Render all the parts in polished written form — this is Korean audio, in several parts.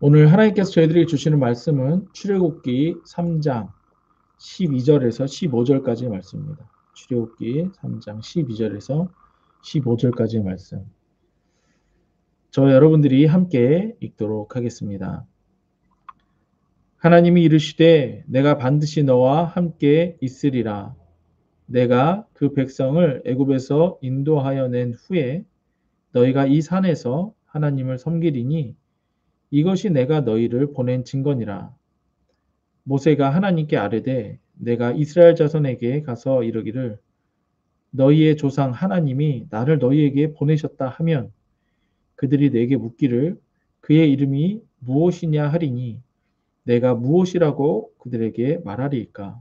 오늘 하나님께서 저희들에게 주시는 말씀은 출애굽기 3장 12절에서 15절까지의 말씀입니다. 출애굽기 3장 12절에서 15절까지의 말씀. 저 여러분들이 함께 읽도록 하겠습니다. 하나님이 이르시되 내가 반드시 너와 함께 있으리라. 내가 그 백성을 애굽에서 인도하여 낸 후에 너희가 이 산에서 하나님을 섬기리니 이것이 내가 너희를 보낸 증거니라. 모세가 하나님께 아뢰되 내가 이스라엘 자손에게 가서 이르기를 너희의 조상 하나님이 나를 너희에게 보내셨다 하면 그들이 내게 묻기를 그의 이름이 무엇이냐 하리니 내가 무엇이라고 그들에게 말하리이까.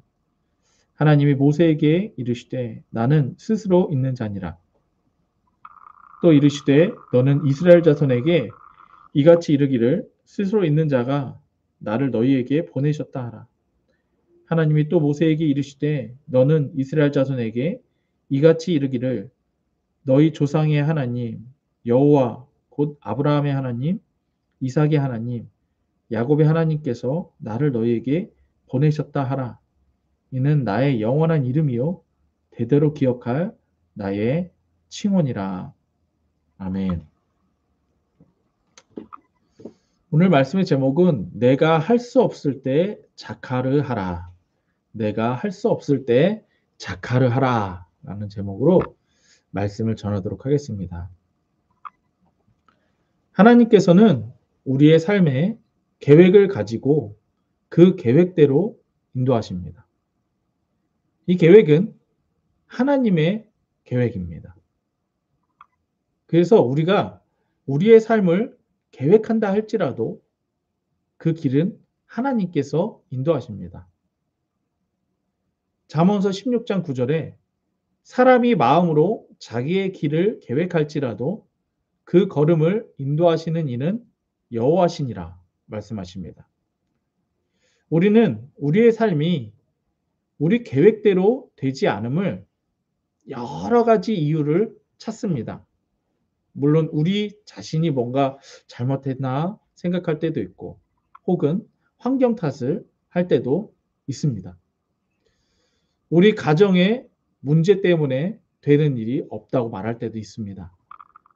하나님이 모세에게 이르시되 나는 스스로 있는 자니라. 또 이르시되 너는 이스라엘 자손에게 이같이 이르기를 스스로 있는 자가 나를 너희에게 보내셨다 하라. 하나님이 또 모세에게 이르시되 너는 이스라엘 자손에게 이같이 이르기를 너희 조상의 하나님 여호와 곧 아브라함의 하나님 이삭의 하나님 야곱의 하나님께서 나를 너희에게 보내셨다 하라. 이는 나의 영원한 이름이요 대대로 기억할 나의 칭언이라. 아멘. 오늘 말씀의 제목은 내가 할 수 없을 때 자카르 하라. 내가 할 수 없을 때 자카를 하라 라는 제목으로 말씀을 전하도록 하겠습니다. 하나님께서는 우리의 삶에 계획을 가지고 그 계획대로 인도하십니다. 이 계획은 하나님의 계획입니다. 그래서 우리가 우리의 삶을 계획한다 할지라도 그 길은 하나님께서 인도하십니다. 잠언서 16장 9절에 사람이 마음으로 자기의 길을 계획할지라도 그 걸음을 인도하시는 이는 여호와시니라 말씀하십니다. 우리는 우리의 삶이 우리 계획대로 되지 않음을 여러 가지 이유를 찾습니다. 물론 우리 자신이 뭔가 잘못했나 생각할 때도 있고 혹은 환경 탓을 할 때도 있습니다. 우리 가정의 문제 때문에 되는 일이 없다고 말할 때도 있습니다.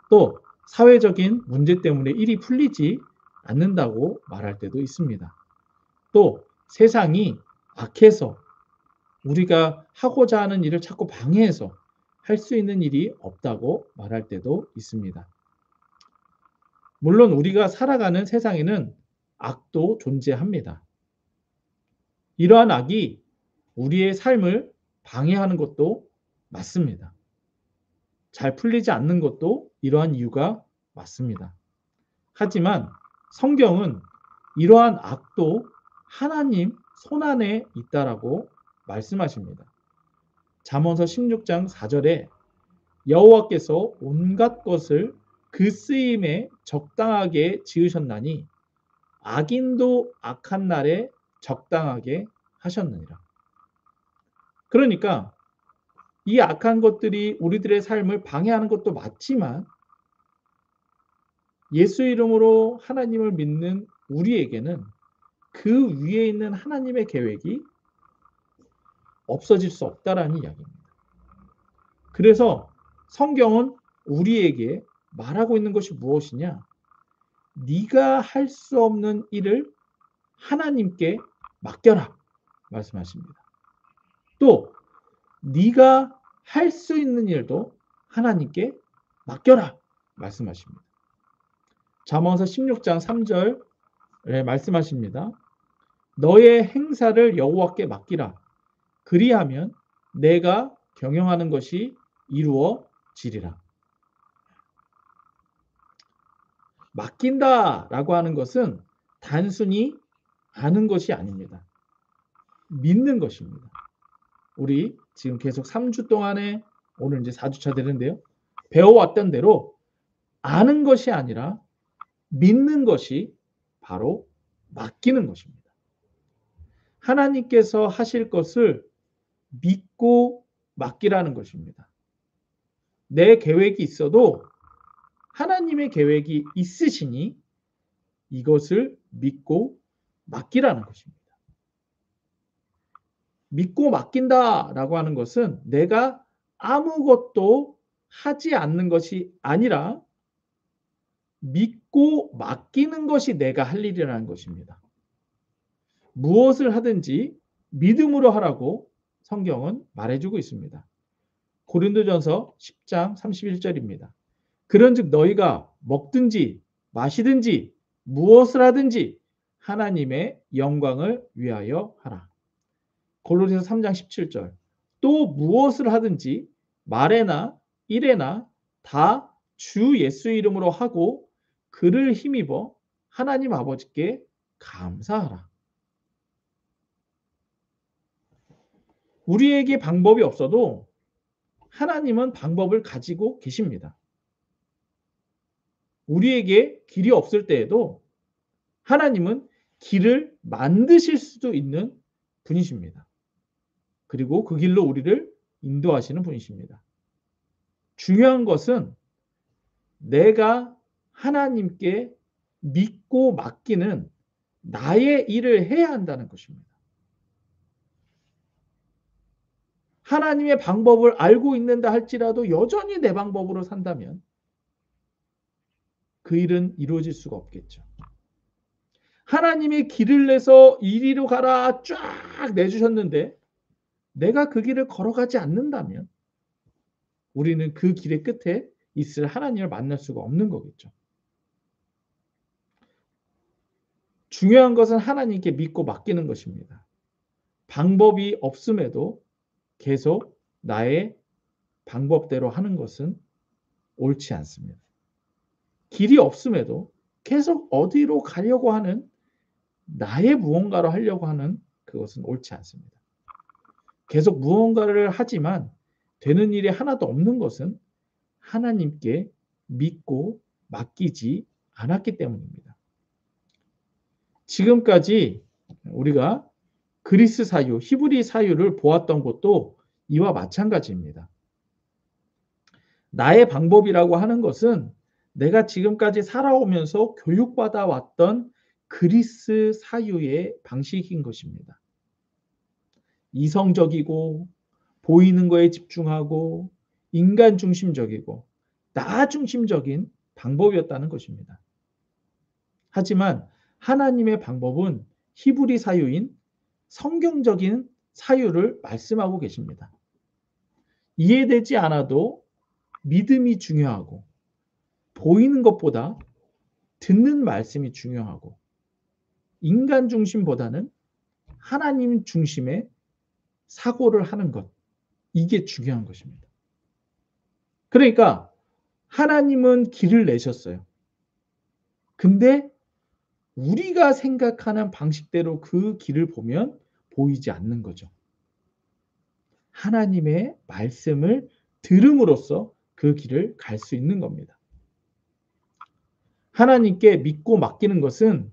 또 사회적인 문제 때문에 일이 풀리지 않는다고 말할 때도 있습니다. 또 세상이 악해서 우리가 하고자 하는 일을 자꾸 방해해서 할 수 있는 일이 없다고 말할 때도 있습니다. 물론 우리가 살아가는 세상에는 악도 존재합니다. 이러한 악이 우리의 삶을 방해하는 것도 맞습니다. 잘 풀리지 않는 것도 이러한 이유가 맞습니다. 하지만 성경은 이러한 악도 하나님 손안에 있다라고 말씀하십니다. 잠언서 16장 4절에 여호와께서 온갖 것을 그 쓰임에 적당하게 지으셨나니 악인도 악한 날에 적당하게 하셨느니라. 그러니까 이 악한 것들이 우리들의 삶을 방해하는 것도 맞지만 예수 이름으로 하나님을 믿는 우리에게는 그 위에 있는 하나님의 계획이 없어질 수 없다라는 이야기입니다. 그래서 성경은 우리에게 말하고 있는 것이 무엇이냐? 네가 할 수 없는 일을 하나님께 맡겨라 말씀하십니다. 또 네가 할 수 있는 일도 하나님께 맡겨라 말씀하십니다. 잠언서 16장 3절에 말씀하십니다. 너의 행사를 여호와께 맡기라. 그리하면 내가 경영하는 것이 이루어지리라. 맡긴다라고 하는 것은 단순히 아는 것이 아닙니다. 믿는 것입니다. 우리 지금 계속 3주 동안에 오늘 이제 4주차 되는데요. 배워왔던 대로 아는 것이 아니라 믿는 것이 바로 맡기는 것입니다. 하나님께서 하실 것을 믿고 맡기라는 것입니다. 내 계획이 있어도 하나님의 계획이 있으시니 이것을 믿고 맡기라는 것입니다. 믿고 맡긴다라고 하는 것은 내가 아무것도 하지 않는 것이 아니라 믿고 맡기는 것이 내가 할 일이라는 것입니다. 무엇을 하든지 믿음으로 하라고 성경은 말해주고 있습니다. 고린도전서 10장 31절입니다. 그런즉 너희가 먹든지 마시든지 무엇을 하든지 하나님의 영광을 위하여 하라. 골로새서 3장 17절. 또 무엇을 하든지 말에나 일에나 다 주 예수 이름으로 하고 그를 힘입어 하나님 아버지께 감사하라. 우리에게 방법이 없어도 하나님은 방법을 가지고 계십니다. 우리에게 길이 없을 때에도 하나님은 길을 만드실 수도 있는 분이십니다. 그리고 그 길로 우리를 인도하시는 분이십니다. 중요한 것은 내가 하나님께 믿고 맡기는 나의 일을 해야 한다는 것입니다. 하나님의 방법을 알고 있는다 할지라도 여전히 내 방법으로 산다면 그 일은 이루어질 수가 없겠죠. 하나님이 길을 내서 이리로 가라 쫙 내주셨는데 내가 그 길을 걸어가지 않는다면 우리는 그 길의 끝에 있을 하나님을 만날 수가 없는 거겠죠. 중요한 것은 하나님께 믿고 맡기는 것입니다. 방법이 없음에도 계속 나의 방법대로 하는 것은 옳지 않습니다. 길이 없음에도 계속 어디로 가려고 하는 나의 무언가로 하려고 하는 그것은 옳지 않습니다. 계속 무언가를 하지만 되는 일이 하나도 없는 것은 하나님께 믿고 맡기지 않았기 때문입니다. 지금까지 우리가 그리스 사유, 히브리 사유를 보았던 것도 이와 마찬가지입니다. 나의 방법이라고 하는 것은 내가 지금까지 살아오면서 교육받아 왔던 그리스 사유의 방식인 것입니다. 이성적이고 보이는 거에 집중하고 인간 중심적이고 나 중심적인 방법이었다는 것입니다. 하지만 하나님의 방법은 히브리 사유인 성경적인 사유를 말씀하고 계십니다. 이해되지 않아도 믿음이 중요하고 보이는 것보다 듣는 말씀이 중요하고 인간 중심보다는 하나님 중심의 사고를 하는 것, 이게 중요한 것입니다. 그러니까 하나님은 길을 내셨어요. 근데 우리가 생각하는 방식대로 그 길을 보면 보이지 않는 거죠. 하나님의 말씀을 들음으로써 그 길을 갈 수 있는 겁니다. 하나님께 믿고 맡기는 것은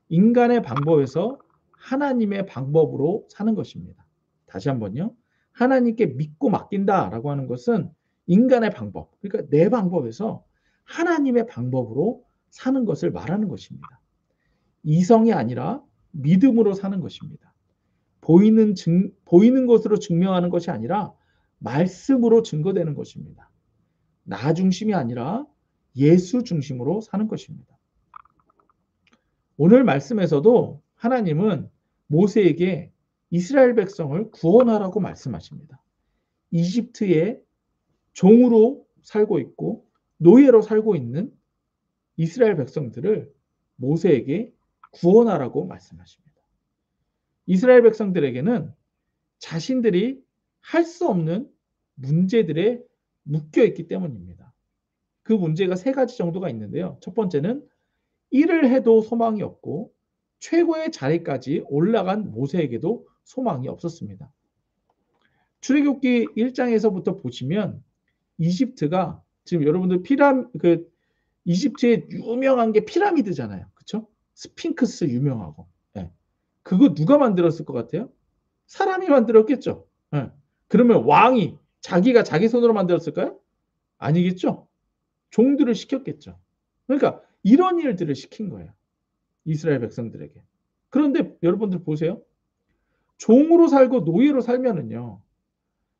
인간의 방법에서 하나님의 방법으로 사는 것입니다. 다시 한번요. 하나님께 믿고 맡긴다라고 하는 것은 인간의 방법, 그러니까 내 방법에서 하나님의 방법으로 사는 것을 말하는 것입니다. 이성이 아니라 믿음으로 사는 것입니다. 보이는 것으로 증명하는 것이 아니라 말씀으로 증거되는 것입니다. 나 중심이 아니라 예수 중심으로 사는 것입니다. 오늘 말씀에서도 하나님은 모세에게 이스라엘 백성을 구원하라고 말씀하십니다. 이집트에 종으로 살고 있고 노예로 살고 있는 이스라엘 백성들을 모세에게 구원하라고 말씀하십니다. 이스라엘 백성들에게는 자신들이 할 수 없는 문제들에 묶여 있기 때문입니다. 그 문제가 세 가지 정도가 있는데요. 첫 번째는 일을 해도 소망이 없고 최고의 자리까지 올라간 모세에게도 소망이 없었습니다. 출애굽기 1장에서부터 보시면 이집트가 지금 여러분들 이집트에 유명한 게 피라미드잖아요. 그렇죠? 스핑크스 유명하고. 네. 그거 누가 만들었을 것 같아요? 사람이 만들었겠죠. 네. 그러면 왕이 자기가 자기 손으로 만들었을까요? 아니겠죠. 종들을 시켰겠죠. 그러니까 이런 일들을 시킨 거예요. 이스라엘 백성들에게. 그런데 여러분들 보세요. 종으로 살고 노예로 살면은요.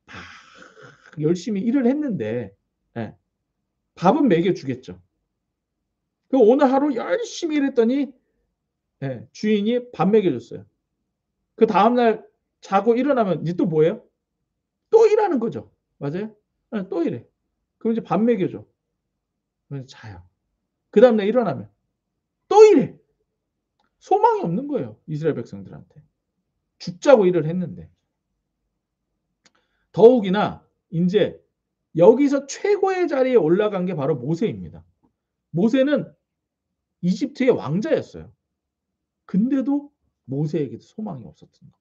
막 열심히 일을 했는데 예, 밥은 먹여 주겠죠. 그 오늘 하루 열심히 일했더니 예, 주인이 밥 먹여 줬어요. 그 다음 날 자고 일어나면 이제 또 뭐예요? 또 일하는 거죠. 맞아요? 예, 또 일해. 그럼 이제 밥 먹여 줘. 그래서 자요. 그다음 날 일어나면 또 일해. 소망이 없는 거예요. 이스라엘 백성들한테. 죽자고 일을 했는데. 더욱이나 인제 여기서 최고의 자리에 올라간 게 바로 모세입니다. 모세는 이집트의 왕자였어요. 근데도 모세에게도 소망이 없었던 거예요.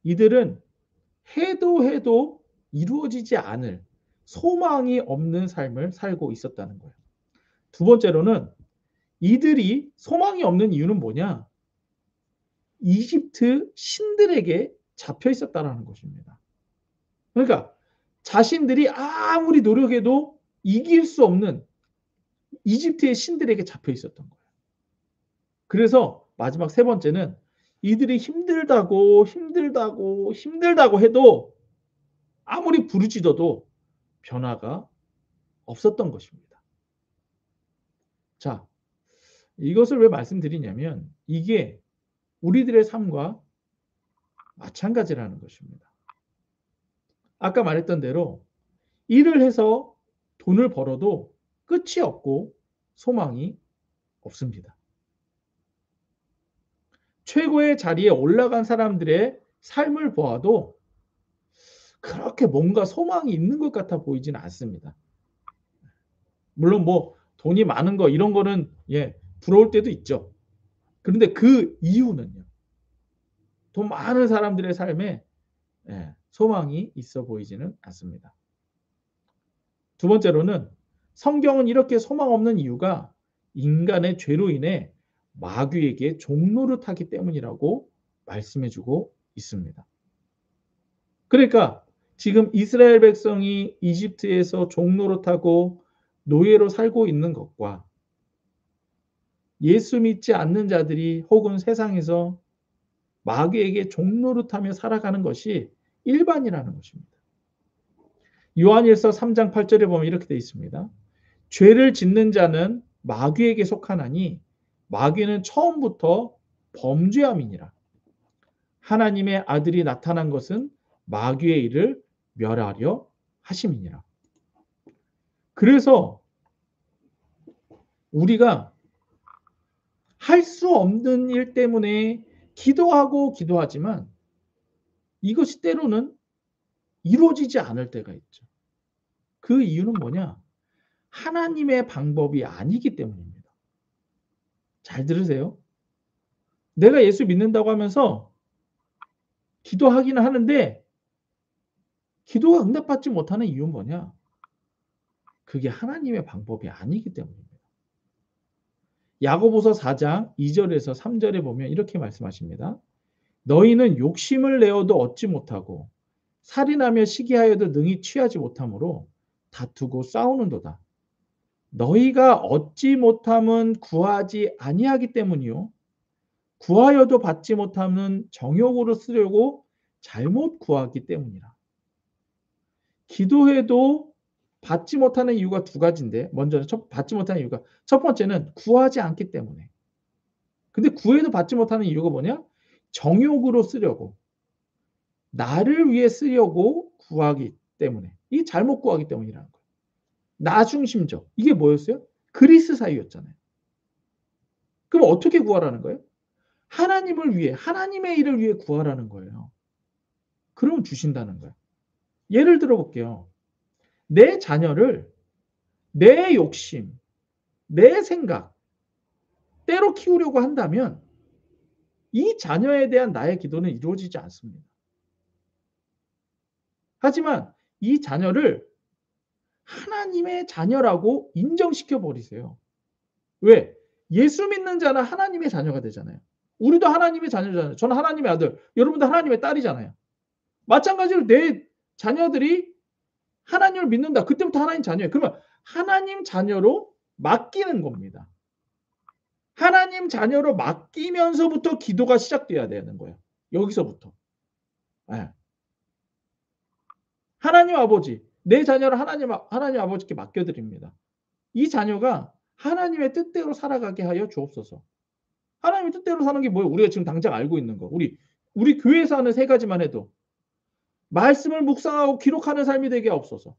이들은 해도 이루어지지 않을 소망이 없는 삶을 살고 있었다는 거예요. 두 번째로는 이들이 소망이 없는 이유는 뭐냐? 이집트 신들에게 잡혀 있었다라는 것입니다. 그러니까 자신들이 아무리 노력해도 이길 수 없는 이집트의 신들에게 잡혀 있었던 거예요. 그래서 마지막 세 번째는 이들이 힘들다고 해도 아무리 부르짖어도 변화가 없었던 것입니다. 자, 이것을 왜 말씀드리냐면 이게 우리들의 삶과 마찬가지라는 것입니다. 아까 말했던 대로 일을 해서 돈을 벌어도 끝이 없고 소망이 없습니다. 최고의 자리에 올라간 사람들의 삶을 보아도 그렇게 뭔가 소망이 있는 것 같아 보이지는 않습니다. 물론 뭐 돈이 많은 거 이런 거는 예, 부러울 때도 있죠. 그런데 그 이유는요. 돈 많은 사람들의 삶에 예, 소망이 있어 보이지는 않습니다. 두 번째로는 성경은 이렇게 소망 없는 이유가 인간의 죄로 인해 마귀에게 종노릇하기 때문이라고 말씀해주고 있습니다. 그러니까 지금 이스라엘 백성이 이집트에서 종노릇하고 노예로 살고 있는 것과 예수 믿지 않는 자들이 혹은 세상에서 마귀에게 종노릇하며 살아가는 것이 일반이라는 것입니다. 요한일서 3장 8절에 보면 이렇게 되어 있습니다. 죄를 짓는 자는 마귀에게 속하나니 마귀는 처음부터 범죄함이니라. 하나님의 아들이 나타난 것은 마귀의 일을 멸하려 하심이니라. 그래서 우리가 할 수 없는 일 때문에 기도하지만 이것이 때로는 이루어지지 않을 때가 있죠. 그 이유는 뭐냐? 하나님의 방법이 아니기 때문입니다. 잘 들으세요. 내가 예수 믿는다고 하면서 기도하기는 하는데 기도가 응답받지 못하는 이유는 뭐냐? 그게 하나님의 방법이 아니기 때문입니다. 야고보서 4장 2절에서 3절에 보면 이렇게 말씀하십니다. 너희는 욕심을 내어도 얻지 못하고 살인하며 시기하여도 능히 취하지 못하므로 다투고 싸우는도다. 너희가 얻지 못함은 구하지 아니하기 때문이요. 구하여도 받지 못함은 정욕으로 쓰려고 잘못 구하기 때문이라. 기도해도 받지 못하는 이유가 두 가지인데 먼저는 받지 못하는 이유가 첫 번째는 구하지 않기 때문에. 근데 구해도 받지 못하는 이유가 뭐냐? 정욕으로 쓰려고. 나를 위해 쓰려고 구하기 때문에. 이 잘못 구하기 때문이라는 거예요. 나 중심적. 이게 뭐였어요? 그리스사유였잖아요. 그럼 어떻게 구하라는 거예요? 하나님을 위해, 하나님의 일을 위해 구하라는 거예요. 그러면 주신다는 거예요. 예를 들어 볼게요. 내 자녀를 내 욕심, 내 생각, 때로 키우려고 한다면 이 자녀에 대한 나의 기도는 이루어지지 않습니다. 하지만 이 자녀를 하나님의 자녀라고 인정시켜 버리세요. 왜? 예수 믿는 자는 하나님의 자녀가 되잖아요. 우리도 하나님의 자녀잖아요. 저는 하나님의 아들, 여러분도 하나님의 딸이잖아요. 마찬가지로 내 자녀들이 하나님을 믿는다. 그때부터 하나님 자녀예요. 그러면 하나님 자녀로 맡기는 겁니다. 하나님 자녀로 맡기면서부터 기도가 시작돼야 되는 거예요. 여기서부터. 예. 하나님 아버지, 내 자녀를 하나님 아버지께 맡겨드립니다. 이 자녀가 하나님의 뜻대로 살아가게 하여 주옵소서. 하나님의 뜻대로 사는 게 뭐예요? 우리가 지금 당장 알고 있는 거. 우리 교회에서 하는 세 가지만 해도 말씀을 묵상하고 기록하는 삶이 되게 하옵소서.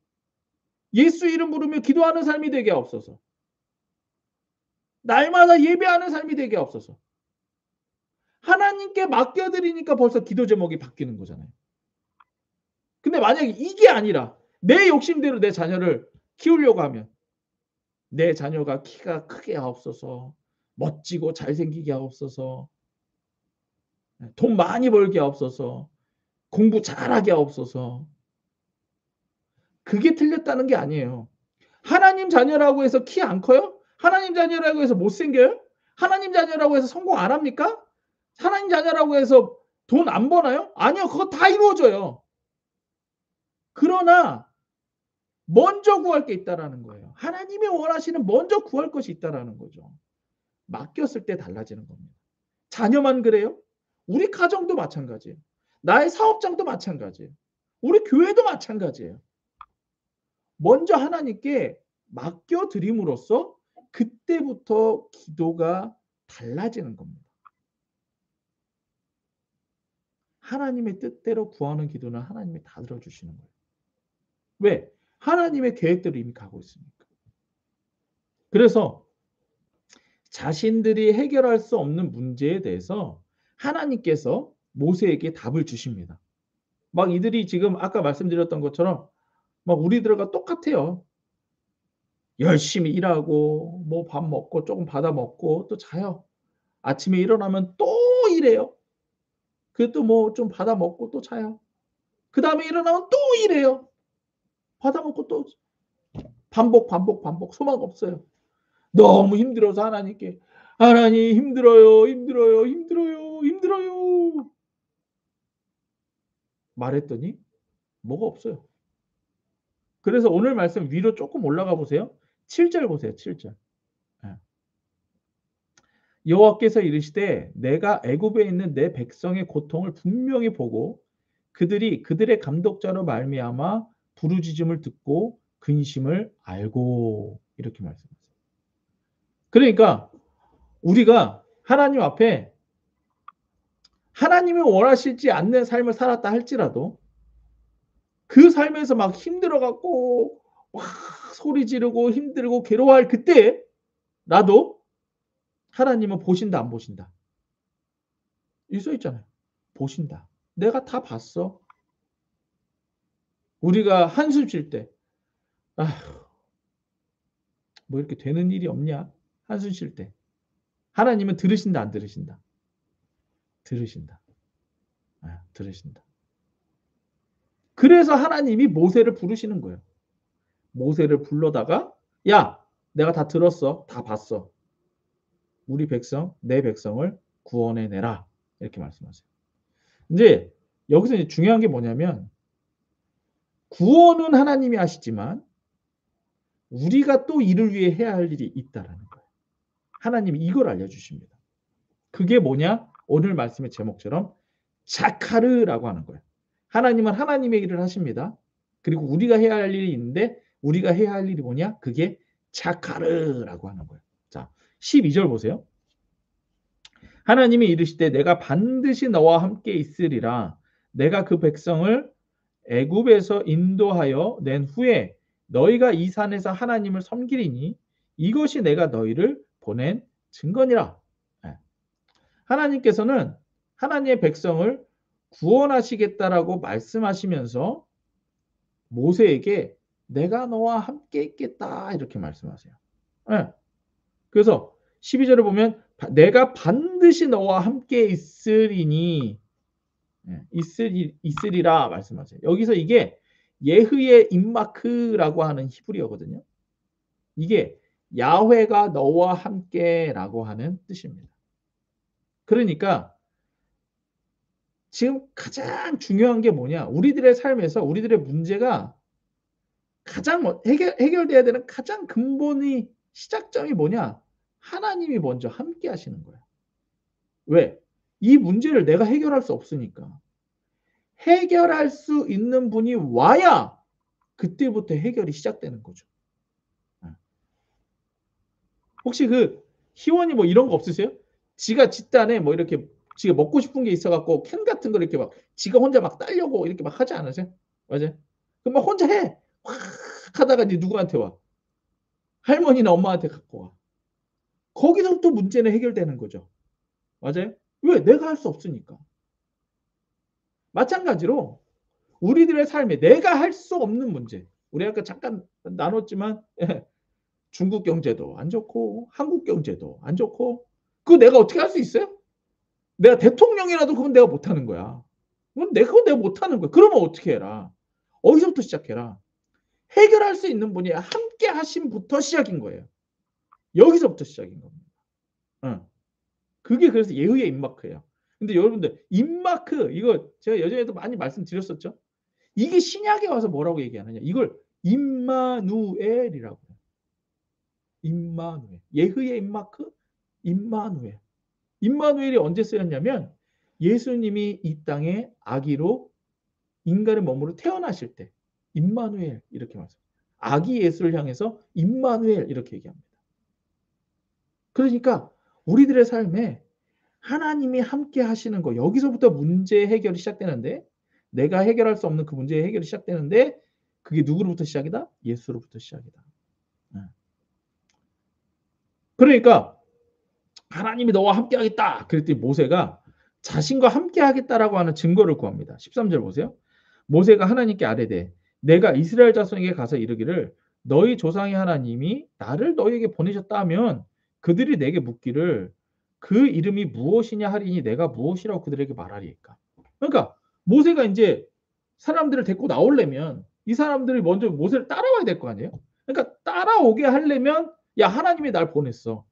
예수 이름 부르며 기도하는 삶이 되게 하옵소서. 날마다 예배하는 삶이 되게 하옵소서. 하나님께 맡겨드리니까 벌써 기도 제목이 바뀌는 거잖아요. 근데 만약에 이게 아니라 내 욕심대로 내 자녀를 키우려고 하면 내 자녀가 키가 크게 하옵소서, 멋지고 잘생기게 하옵소서, 돈 많이 벌게 하옵소서, 공부 잘하게 하옵소서. 그게 틀렸다는 게 아니에요. 하나님 자녀라고 해서 키 안 커요? 하나님 자녀라고 해서 못생겨요? 하나님 자녀라고 해서 성공 안 합니까? 하나님 자녀라고 해서 돈 안 버나요? 아니요. 그거 다 이루어져요. 그러나 먼저 구할 게 있다라는 거예요. 하나님이 원하시는 먼저 구할 것이 있다라는 거죠. 맡겼을 때 달라지는 겁니다. 자녀만 그래요? 우리 가정도 마찬가지예요. 나의 사업장도 마찬가지예요. 우리 교회도 마찬가지예요. 먼저 하나님께 맡겨드림으로써 그때부터 기도가 달라지는 겁니다. 하나님의 뜻대로 구하는 기도는 하나님이 다 들어주시는 거예요. 왜? 하나님의 계획대로 이미 가고 있으니까. 그래서 자신들이 해결할 수 없는 문제에 대해서 하나님께서 모세에게 답을 주십니다. 막 이들이 지금 아까 말씀드렸던 것처럼 막 우리들과 똑같아요. 열심히 일하고 뭐 밥 먹고 조금 받아 먹고 또 자요. 아침에 일어나면 또 일해요. 그것도 뭐 좀 받아 먹고 또 자요. 그다음에 일어나면 또 일해요. 받아 먹고 또 반복, 반복, 반복. 소망 없어요. 너무 힘들어서 하나님께 "하나님 힘들어요, 힘들어요, 힘들어요, 힘들어요." 말했더니 뭐가 없어요. 그래서 오늘 말씀 위로 쪼끔 올라가 보세요. 7절 보세요, 7절. 예. 여호와께서 이르시되 내가 애굽에 있는 내 백성의 고통을 분명히 보고 그들이 그들의 감독자로 말미암아 부르짖음을 듣고 근심을 알고 이렇게 말씀하세요. 그러니까 우리가 하나님 앞에 하나님이 원하시지 않는 삶을 살았다 할지라도 그 삶에서 막 힘들어 갖고 막 소리 지르고 힘들고 괴로워할 그때라도 하나님은 보신다 안 보신다? 여기 써 있잖아요. 보신다. 내가 다 봤어. 우리가 한숨 쉴 때 '아휴 뭐 이렇게 되는 일이 없냐?' 한숨 쉴 때. 하나님은 들으신다 안 들으신다? 들으신다. 예 들으신다. 그래서 하나님이 모세를 부르시는 거예요. 모세를 불러다가 "야 내가 다 들었어. 다 봤어. 우리 백성 내 백성을 구원해 내라." 이렇게 말씀하세요. 인제 여기서 이제 중요한 게 뭐냐면 구원은 하나님이 하시지만 우리가 또 이를 위해 해야 할 일이 있다라는 거예요. 하나님이 이걸 알려주십니다. 그게 뭐냐? 오늘 말씀의 제목처럼 자카르라고 하는 거예요. 하나님은 하나님의 일을 하십니다. 그리고 우리가 해야 할 일이 있는데 우리가 해야 할 일이 뭐냐? 그게 자카르라고 하는 거예요. 자, 12절 보세요. 하나님이 이르시되 내가 반드시 너와 함께 있으리라. 내가 그 백성을 애굽에서 인도하여 낸 후에 너희가 이 산에서 하나님을 섬기리니 이것이 내가 너희를 보낸 증거니라. 예. 하나님께서는 하나님의 백성을 구원하시겠다라고 말씀하시면서 모세에게 내가 너와 함께 있겠다 이렇게 말씀하세요. 예. 그래서 12절을 보면 내가 반드시 너와 함께 있으리니 있으리라 말씀하세요. 여기서 이게 예흐의 임마크라고 하는 히브리어거든요. 이게 야훼가 너와 함께라고 하는 뜻입니다. 그러니까 지금 가장 중요한 게 뭐냐? 우리들의 삶에서 우리들의 문제가 가장 해결돼야 되는 가장 근본이 시작점이 뭐냐? 하나님이 먼저 함께 하시는 거예요. 왜? 이 문제를 내가 해결할 수 없으니까. 해결할 수 있는 분이 와야 그때부터 해결이 시작되는 거죠. 혹시 그 희원이 뭐 이런 거 없으세요? 지가 집단에 뭐 이렇게 지가 먹고 싶은 게 있어갖고 캔 같은 거 이렇게 막 지가 혼자 막 따려고 이렇게 막 하지 않으세요? 맞아요? 그럼 막 혼자 해. 확 하다가 이제 누구한테 와? 할머니나 엄마한테 갖고 와. 거기서부터 문제는 해결되는 거죠. 맞아요? 왜? 내가 할 수 없으니까. 마찬가지로 우리들의 삶에 내가 할 수 없는 문제. 우리 아까 잠깐 나눴지만 중국 경제도 안 좋고 한국 경제도 안 좋고 그거 내가 어떻게 할 수 있어요? 내가 대통령이라도 그건 내가 못하는 거야. 그건 내가 못하는 거야. 그러면 어떻게 해라? 어디서부터 시작해라? 해결할 수 있는 분이 함께 하심부터 시작인 거예요. 여기서부터 시작인 겁니다. 응. 그게 그래서 예의의 입마크예요. 근데 여러분들 입마크 이거 제가 예전에도 많이 말씀드렸었죠. 이게 신약에 와서 뭐라고 얘기하느냐? 이걸 임마누엘이라고 해요. 임마누엘. 예의의 입마크 임마누엘. 임마누엘이 언제 쓰였냐면 예수님이 이 땅에 아기로 인간의 몸으로 태어나실 때 임마누엘 이렇게 말씀. 아기 예수를 향해서 임마누엘 이렇게 얘기합니다. 그러니까 우리들의 삶에 하나님이 함께 하시는 거 여기서부터 문제 해결이 시작되는데 내가 해결할 수 없는 그 문제의 해결이 시작되는데 그게 누구로부터 시작이다? 예수로부터 시작이다. 그러니까 하나님이 너와 함께 하겠다. 그랬더니 모세가 자신과 함께 하겠다라고 하는 증거를 구합니다. 13절 보세요. 모세가 하나님께 아뢰되 내가 이스라엘 자손에게 가서 이르기를 너희 조상의 하나님이 나를 너희에게 보내셨다 하면 그들이 내게 묻기를 그 이름이 무엇이냐 하리니 내가 무엇이라고 그들에게 말하리까. 그러니까 모세가 이제 사람들을 데리고 나오려면 이 사람들이 먼저 모세를 따라와야 될 거 아니에요. 그러니까 따라오게 하려면 야 하나님이 날 보냈어.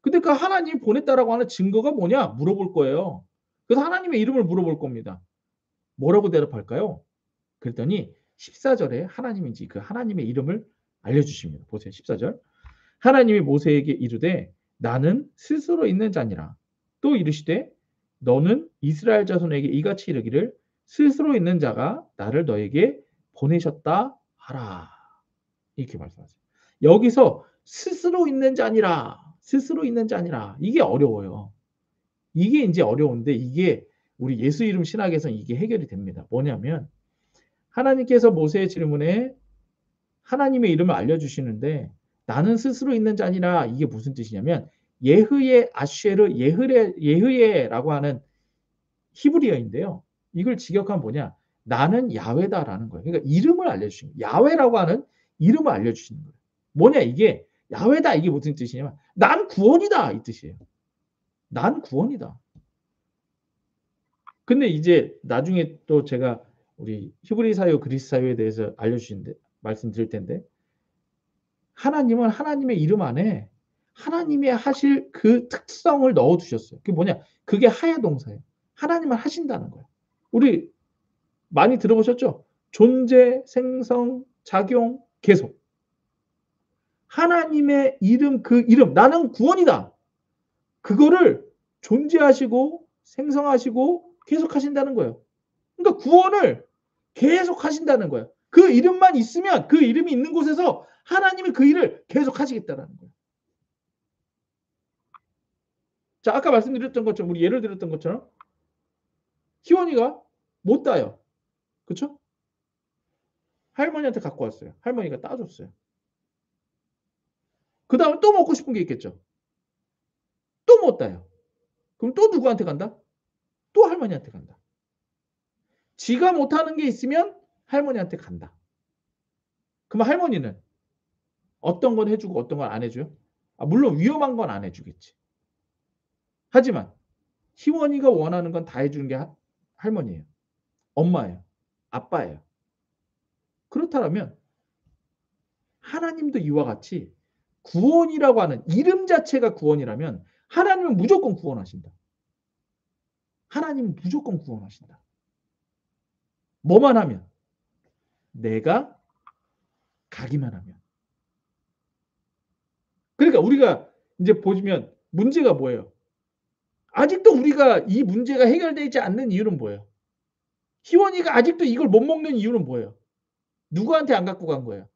근데 그 하나님이 보냈다라고 하는 증거가 뭐냐 물어볼 거예요. 그래서 하나님의 이름을 물어볼 겁니다. 뭐라고 대답할까요? 그랬더니 14절에 하나님인지 그 하나님의 이름을 알려주십니다. 보세요. 14절. 하나님이 모세에게 이르되 나는 스스로 있는 자니라. 또 이르시되 너는 이스라엘 자손에게 이같이 이르기를 스스로 있는 자가 나를 너에게 보내셨다 하라. 이렇게 말씀하세요. 여기서 스스로 있는 자니라. 스스로 있는 자니라. 이게 어려워요. 이게 이제 어려운데 이게 우리 예수 이름 신학에서 이게 해결이 됩니다. 뭐냐면 하나님께서 모세의 질문에 하나님의 이름을 알려주시는데 나는 스스로 있는 자니라 이게 무슨 뜻이냐면 예흐예 아쉐르 예흐예라고 하는 히브리어인데요. 이걸 직역하면 뭐냐? 나는 야훼다라는 거예요. 그러니까 이름을 알려주신 거예요. 야훼라고 하는 이름을 알려주시는 거예요. 뭐냐 이게 야훼다 이게 무슨 뜻이냐면 난 구원이다 이 뜻이에요. 난 구원이다. 근데 이제 나중에 또 제가 우리 히브리 사유, 그리스 사유에 대해서 알려주신데 말씀드릴 텐데 하나님은 하나님의 이름 안에 하나님이 하실 그 특성을 넣어두셨어요. 그게 뭐냐? 그게 하야 동사예요. 하나님은 하신다는 거예요. 우리 많이 들어보셨죠? 존재, 생성, 작용, 계속. 하나님의 이름, 그 이름, 나는 구원이다. 그거를 존재하시고 생성하시고 계속 하신다는 거예요. 그러니까 구원을 계속 하신다는 거예요. 그 이름만 있으면 그 이름이 있는 곳에서 하나님이 그 일을 계속 하시겠다는 거예요. 자, 아까 말씀드렸던 것처럼 우리 예를 들었던 것처럼 희원이가 못 따요. 그렇죠? 할머니한테 갖고 왔어요. 할머니가 따줬어요. 그 다음에 또 먹고 싶은 게 있겠죠. 또 못 따요. 그럼 또 누구한테 간다? 또 할머니한테 간다. 지가 못하는 게 있으면 할머니한테 간다. 그러면 할머니는 어떤 건 해주고 어떤 건 안 해줘요? 물론 위험한 건 안 해주겠지. 하지만 희원이가 원하는 건 다 해주는 게 할머니예요. 엄마예요. 아빠예요. 그렇다면 하나님도 이와 같이 구원이라고 하는 이름 자체가 구원이라면 하나님은 무조건 구원하신다. 하나님은 무조건 구원하신다. 뭐만 하면? 내가 가기만 하면. 그러니까 우리가 이제 보시면 문제가 뭐예요? 아직도 우리가 이 문제가 해결되지 않는 이유는 뭐예요? 희원이가 아직도 이걸 못 먹는 이유는 뭐예요? 누구한테 안 갖고 간 거예요?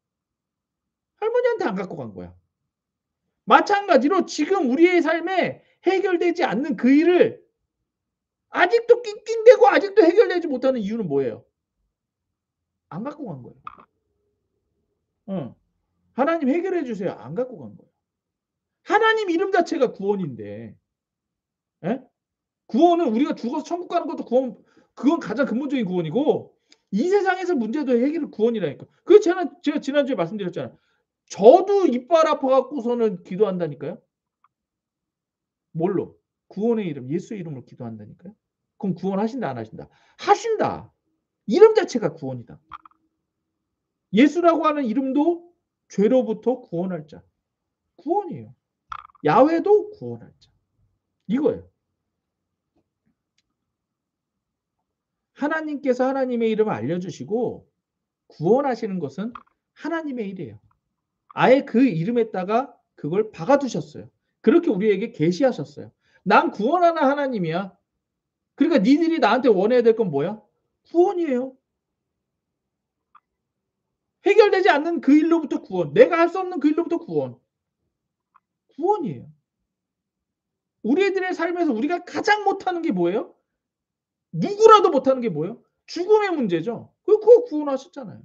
할머니한테 안 갖고 간 거야. 마찬가지로 지금 우리의 삶에 해결되지 않는 그 일을 아직도 낑낑대고 아직도 해결되지 못하는 이유는 뭐예요? 안 갖고 간 거예요. 하나님 해결해 주세요. 안 갖고 간 거예요. 하나님 이름 자체가 구원인데, 예? 구원은 우리가 죽어서 천국 가는 것도 구원, 그건 가장 근본적인 구원이고, 이 세상에서 문제도 해결 구원이라니까. 그 제가 지난주에 말씀드렸잖아요. 저도 이빨 아파갖고서는 기도한다니까요. 뭘로? 구원의 이름, 예수 이름으로 기도한다니까요. 그럼 구원하신다, 안 하신다? 하신다. 이름 자체가 구원이다. 예수라고 하는 이름도 죄로부터 구원할 자. 구원이에요. 야훼도 구원할 자. 이거예요. 하나님께서 하나님의 이름을 알려주시고 구원하시는 것은 하나님의 일이에요. 아예 그 이름에다가 그걸 박아두셨어요. 그렇게 우리에게 계시하셨어요. 난 구원하는 하나님이야. 그러니까 니들이 나한테 원해야 될 건 뭐야? 구원이에요. 해결되지 않는 그 일로부터 구원. 내가 할 수 없는 그 일로부터 구원. 구원이에요. 우리들의 삶에서 우리가 가장 못하는 게 뭐예요? 누구라도 못하는 게 뭐예요? 죽음의 문제죠. 그거 구원하셨잖아요.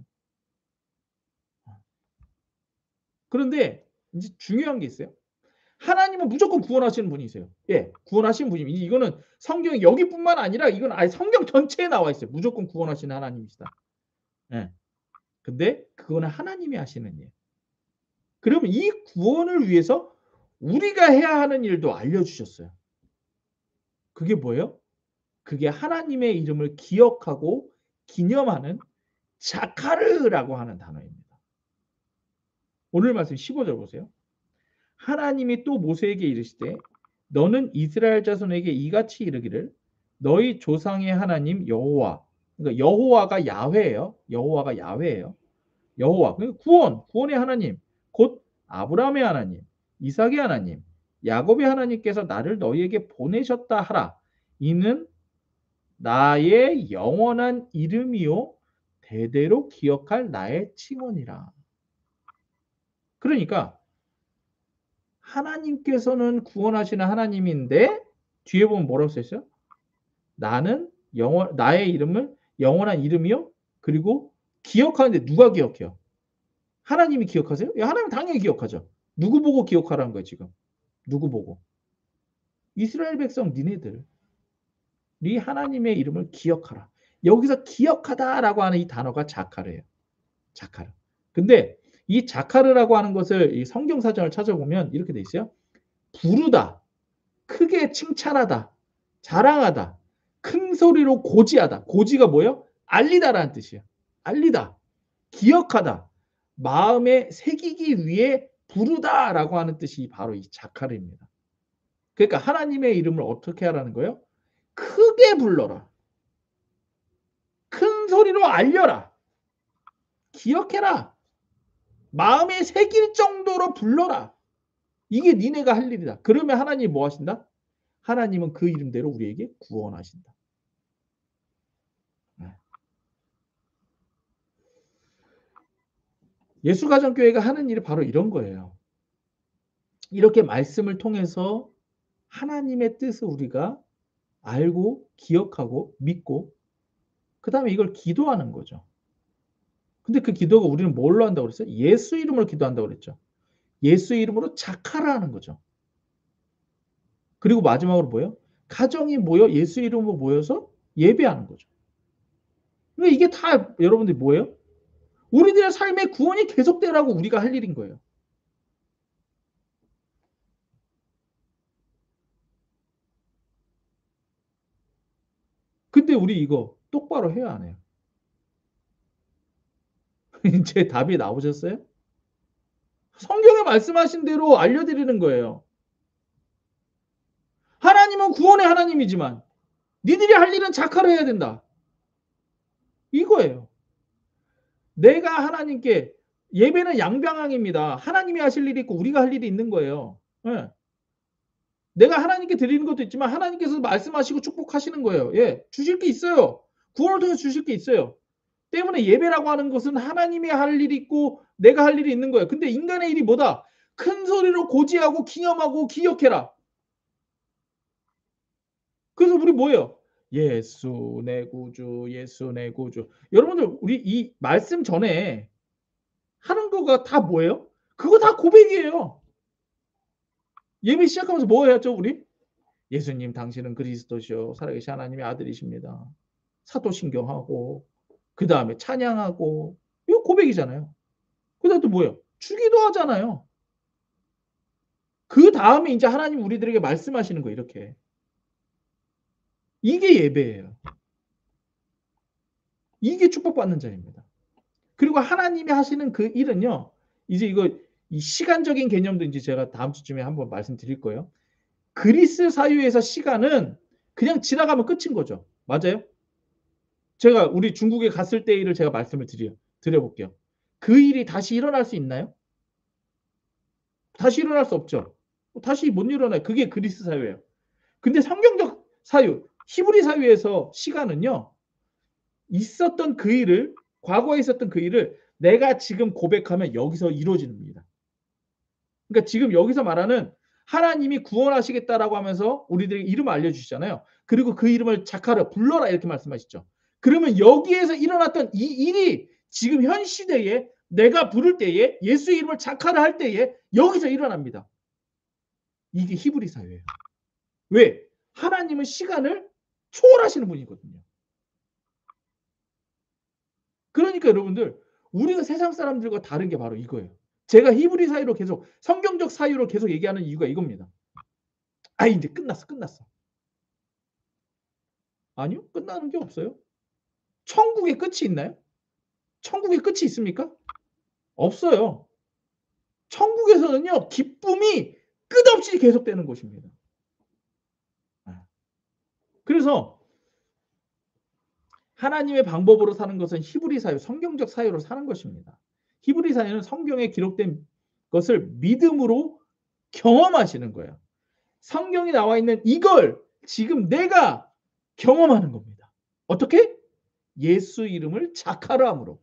그런데 이제 중요한 게 있어요. 하나님은 무조건 구원하시는 분이세요. 예, 구원하시는 분이. 이거는 성경 여기뿐만 아니라 이건 아예 성경 전체에 나와 있어요. 무조건 구원하시는 하나님이시다. 예. 근데 그거는 하나님이 하시는 일. 그러면 이 구원을 위해서 우리가 해야 하는 일도 알려주셨어요. 그게 뭐예요? 그게 하나님의 이름을 기억하고 기념하는 자카르라고 하는 단어입니다. 오늘 말씀 15절 보세요. 하나님이 또 모세에게 이르시되 너는 이스라엘 자손에게 이같이 이르기를 너희 조상의 하나님 여호와, 그러니까 여호와가 야훼예요. 여호와가 야훼예요. 여호와, 구원의 하나님, 곧 아브라함의 하나님, 이삭의 하나님, 야곱의 하나님께서 나를 너희에게 보내셨다 하라. 이는 나의 영원한 이름이요 대대로 기억할 나의 칭언이라. 그러니까 하나님께서는 구원하시는 하나님인데 뒤에 보면 뭐라고 써있어요? 나는 나의 이름을 영원한 이름이요. 그리고 기억하는데 누가 기억해요? 하나님이 기억하세요? 하나님 당연히 기억하죠. 누구 보고 기억하라는 거예요 지금? 누구 보고? 이스라엘 백성 니네들이 하나님의 이름을 기억하라. 여기서 기억하다라고 하는 이 단어가 자카르예요. 자카르. 근데 이 자카르라고 하는 것을 이 성경 사전을 찾아보면 이렇게 돼 있어요. 부르다, 크게 칭찬하다, 자랑하다, 큰 소리로 고지하다. 고지가 뭐예요? 알리다라는 뜻이에요. 알리다, 기억하다, 마음에 새기기 위해 부르다라고 하는 뜻이 바로 이 자카르입니다. 그러니까 하나님의 이름을 어떻게 하라는 거예요? 크게 불러라. 큰 소리로 알려라. 기억해라. 마음에 새길 정도로 불러라. 이게 니네가 할 일이다. 그러면 하나님이 뭐 하신다? 하나님은 그 이름대로 우리에게 구원하신다. 예수가정교회가 하는 일이 바로 이런 거예요. 이렇게 말씀을 통해서 하나님의 뜻을 우리가 알고 기억하고 믿고 그 다음에 이걸 기도하는 거죠. 근데 그 기도가 우리는 뭘로 한다고 그랬어요? 예수 이름으로 기도한다고 그랬죠. 예수 이름으로 자카라 하는 거죠. 그리고 마지막으로 뭐예요? 가정이 모여 예수 이름으로 모여서 예배하는 거죠. 그러니까 이게 다 여러분들이 뭐예요? 우리들의 삶의 구원이 계속되라고 우리가 할 일인 거예요. 근데 우리 이거 똑바로 해야 안 해요? 이제 답이 나오셨어요? 성경에 말씀하신 대로 알려드리는 거예요. 하나님은 구원의 하나님이지만 니들이 할 일은 자카를 해야 된다. 이거예요. 내가 하나님께 예배는 양방향입니다. 하나님이 하실 일이 있고 우리가 할 일이 있는 거예요. 네. 내가 하나님께 드리는 것도 있지만 하나님께서 말씀하시고 축복하시는 거예요. 예, 주실 게 있어요. 구원을 통해서 주실 게 있어요. 때문에 예배라고 하는 것은 하나님이 할 일이 있고 내가 할 일이 있는 거예요. 근데 인간의 일이 뭐다? 큰 소리로 고지하고 기념하고 기억해라. 그래서 우리 뭐예요? 예수 내 구주, 예수 내 구주. 여러분들 우리 이 말씀 전에 하는 거가 다 뭐예요? 그거 다 고백이에요. 예배 시작하면서 뭐 해야죠, 우리? 예수님 당신은 그리스도시요 살아계신 하나님의 아들이십니다. 사도신경하고 그다음에 찬양하고 이거 고백이잖아요. 그다음 또 뭐예요? 주기도 하잖아요. 그다음에 이제 하나님 우리들에게 말씀하시는 거예요, 이렇게. 이게 예배예요. 이게 축복받는 자입니다. 그리고 하나님이 하시는 그 일은요. 이제 이거 이 시간적인 개념도 이제 제가 다음 주쯤에 한번 말씀드릴 거예요. 그리스 사유에서 시간은 그냥 지나가면 끝인 거죠. 맞아요? 제가 우리 중국에 갔을 때 일을 제가 말씀을 드려볼게요. 그 일이 다시 일어날 수 있나요? 다시 일어날 수 없죠. 다시 못 일어나요. 그게 그리스 사유예요. 근데 성경적 사유, 히브리 사유에서 시간은요. 있었던 그 일을 과거에 있었던 그 일을 내가 지금 고백하면 여기서 이루어집니다. 그러니까 지금 여기서 말하는 하나님이 구원하시겠다라고 하면서 우리들에게 이름을 알려주시잖아요. 그리고 그 이름을 자카르 불러라 이렇게 말씀하시죠. 그러면 여기에서 일어났던 이 일이 지금 현 시대에 내가 부를 때에 예수의 이름을 자카르 할 때에 여기서 일어납니다. 이게 히브리 사회예요. 왜? 하나님은 시간을 초월하시는 분이거든요. 그러니까 여러분들 우리가 세상 사람들과 다른 게 바로 이거예요. 제가 히브리 사유로 계속 성경적 사유로 계속 얘기하는 이유가 이겁니다. 아 이제 끝났어. 아니요. 끝나는 게 없어요. 천국에 끝이 있나요? 천국에 끝이 있습니까? 없어요. 천국에서는요. 기쁨이 끝없이 계속되는 것입니다. 그래서 하나님의 방법으로 사는 것은 히브리 사유, 성경적 사유로 사는 것입니다. 히브리 사유는 성경에 기록된 것을 믿음으로 경험하시는 거예요. 성경에 나와 있는 이걸 지금 내가 경험하는 겁니다. 어떻게? 예수 이름을 자카르함으로,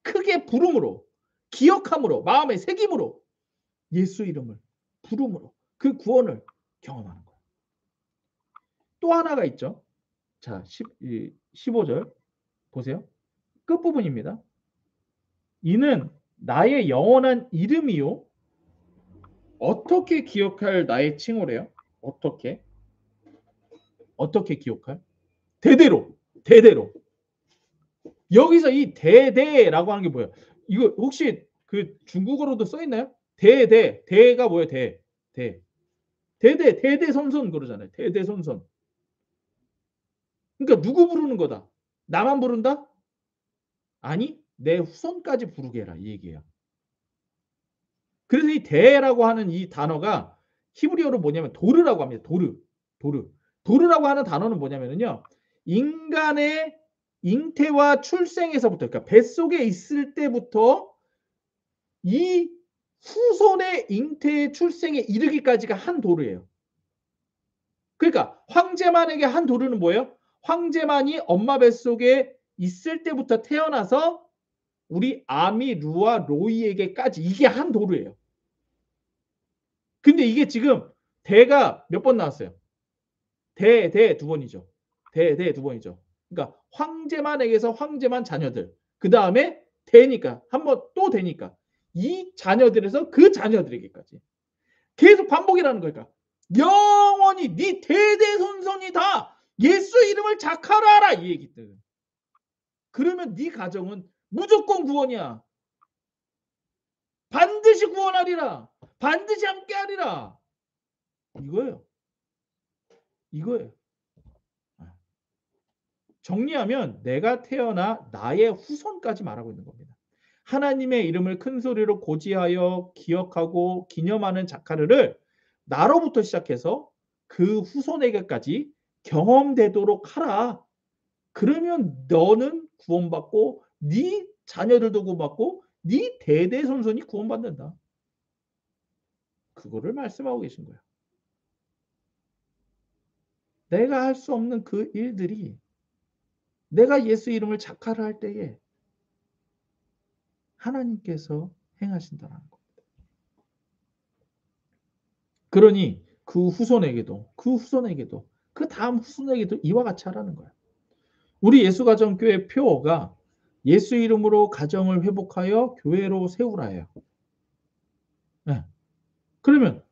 크게 부름으로, 기억함으로, 마음에 새김으로 예수 이름을 부름으로 그 구원을 경험하는 거예요. 또 하나가 있죠. 자, 15절 보세요. 끝부분입니다. 이는 나의 영원한 이름이요. 어떻게 기억할 나의 칭호래요? 어떻게? 어떻게 기억할? 대대로. 대대로. 여기서 이 대대라고 하는 게 뭐예요? 이거 혹시 그 중국어로도 써 있나요? 대대. 대가 뭐예요? 대. 대. 대대. 대대손손 그러잖아요. 대대손손. 그러니까 누구 부르는 거다? 나만 부른다? 아니, 내 후손까지 부르게 해라. 이 얘기예요. 그래서 이 대라고 하는 이 단어가 히브리어로 뭐냐면 도르라고 합니다. 도르. 도르. 도르라고 하는 단어는 뭐냐면요. 인간의 잉태와 출생에서부터 그러니까 뱃속에 있을 때부터 이 후손의 잉태의 출생에 이르기까지가 한 도르예요. 그러니까 황제만에게 한 도르는 뭐예요? 황제만이 엄마 뱃속에 있을 때부터 태어나서 우리 아미, 루아, 로이에게까지 이게 한 도르예요. 근데 이게 지금 대가 몇 번 나왔어요? 대 두 번이죠. 대 두 번이죠. 그러니까 황제만에게서 황제만 자녀들. 그 다음에 대니까 한 번 또 대니까 이 자녀들에서 그 자녀들에게까지 계속 반복이라는 거니까 영원히 네 대대손손이 다 예수 이름을 자카라라 이 얘기들. 그러면 네 가정은 무조건 구원이야. 반드시 구원하리라. 반드시 함께하리라. 이거예요. 이거예요. 정리하면 내가 태어나 나의 후손까지 말하고 있는 겁니다. 하나님의 이름을 큰 소리로 고지하여 기억하고 기념하는 자카르를 나로부터 시작해서 그 후손에게까지 경험되도록 하라. 그러면 너는 구원받고 네 자녀들도 구원받고 네 대대손손이 구원받는다. 그거를 말씀하고 계신 거예요. 내가 할 수 없는 그 일들이 내가 예수 이름을 작하라 할 때에 하나님께서 행하신다는 거. 그러니 그 후손에게도, 그 다음 후손에게도 이와 같이 하라는 거예요. 우리 예수가정교회 표어가 예수 이름으로 가정을 회복하여 교회로 세우라예요. 네. 그러면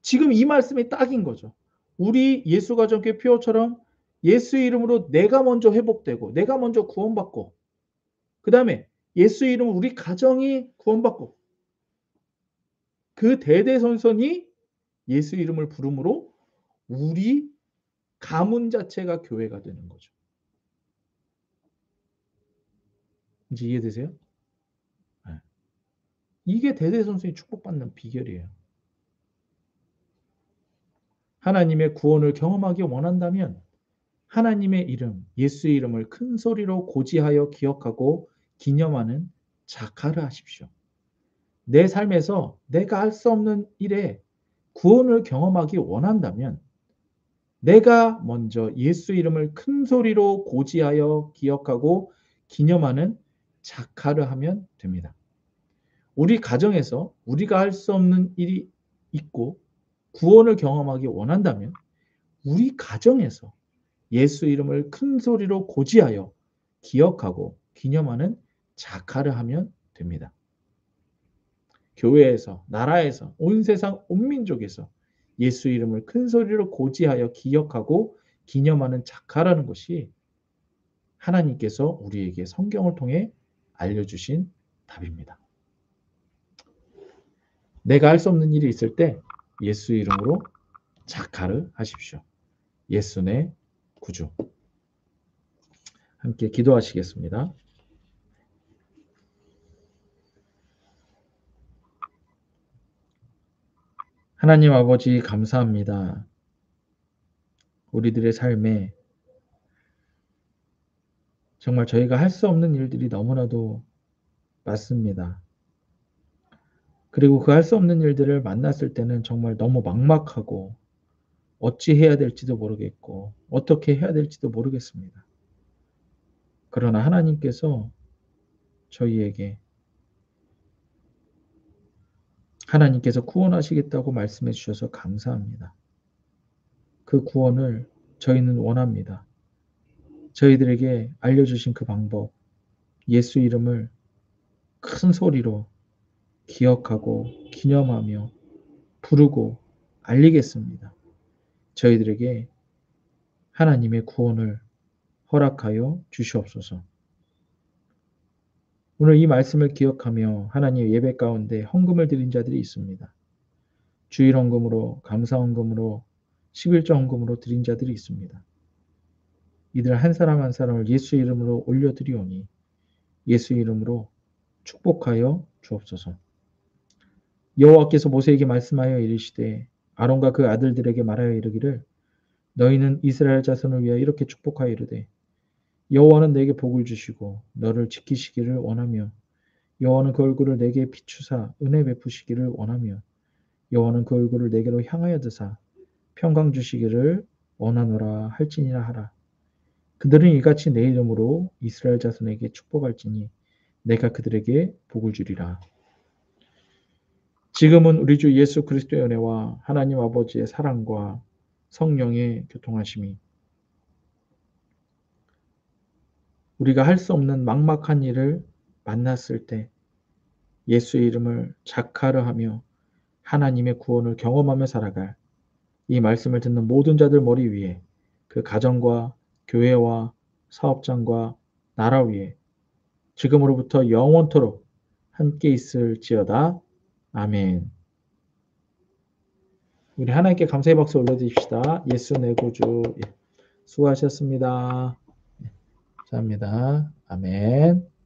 지금 이 말씀이 딱인 거죠. 우리 예수가정교회 표어처럼 예수 이름으로 내가 먼저 회복되고 내가 먼저 구원받고 그 다음에 예수 이름으로 우리 가정이 구원받고 그 대대손손이 예수 이름을 부름으로 우리 가문 자체가 교회가 되는 거죠. 이제 이해되세요? 네. 이게 대대손손이 축복받는 비결이에요. 하나님의 구원을 경험하기 원한다면 하나님의 이름, 예수의 이름을 큰 소리로 고지하여 기억하고 기념하는 자카를 하십시오. 내 삶에서 내가 할 수 없는 일에 구원을 경험하기 원한다면 내가 먼저 예수 이름을 큰 소리로 고지하여 기억하고 기념하는 자카를 하면 됩니다. 우리 가정에서 우리가 할 수 없는 일이 있고 구원을 경험하기 원한다면 우리 가정에서 예수 이름을 큰 소리로 고지하여 기억하고 기념하는 자카를 하면 됩니다. 교회에서, 나라에서, 온 세상, 온 민족에서 예수 이름을 큰 소리로 고지하여 기억하고 기념하는 자카라는 것이 하나님께서 우리에게 성경을 통해 알려주신 답입니다. 내가 할 수 없는 일이 있을 때 예수 이름으로 자카를 하십시오. 예수 내 구주. 함께 기도하시겠습니다. 하나님 아버지 감사합니다. 우리들의 삶에 정말 저희가 할 수 없는 일들이 너무나도 많습니다. 그리고 그 할 수 없는 일들을 만났을 때는 정말 너무 막막하고 어찌 해야 될지도 모르겠고 어떻게 해야 될지도 모르겠습니다. 그러나 하나님께서 저희에게 하나님께서 구원하시겠다고 말씀해 주셔서 감사합니다. 그 구원을 저희는 원합니다. 저희들에게 알려주신 그 방법, 예수 이름을 큰 소리로 기억하고 기념하며 부르고 알리겠습니다. 저희들에게 하나님의 구원을 허락하여 주시옵소서. 오늘 이 말씀을 기억하며 하나님의 예배 가운데 헌금을 드린 자들이 있습니다. 주일 헌금으로, 감사 헌금으로, 11조 헌금으로 드린 자들이 있습니다. 이들 한 사람 한 사람을 예수 이름으로 올려드리오니 예수 이름으로 축복하여 주옵소서. 여호와께서 모세에게 말씀하여 이르시되 아론과 그 아들들에게 말하여 이르기를 너희는 이스라엘 자손을 위하여 이렇게 축복하여 이르되 여호와는 내게 복을 주시고 너를 지키시기를 원하며 여호와는 그 얼굴을 내게 비추사 은혜 베푸시기를 원하며 여호와는 그 얼굴을 내게로 향하여 드사 평강 주시기를 원하노라 할지니라 하라. 그들은 이같이 내 이름으로 이스라엘 자손에게 축복할지니 내가 그들에게 복을 주리라. 지금은 우리 주 예수 그리스도의 은혜와 하나님 아버지의 사랑과 성령의 교통하심이 우리가 할 수 없는 막막한 일을 만났을 때 예수의 이름을 자카르 하며 하나님의 구원을 경험하며 살아갈 이 말씀을 듣는 모든 자들 머리 위에 그 가정과 교회와 사업장과 나라 위에 지금으로부터 영원토록 함께 있을지어다. 아멘. 우리 하나님께 감사의 박수 올려드립시다. 예수 내 구주. 수고하셨습니다. 감사합니다. 아멘.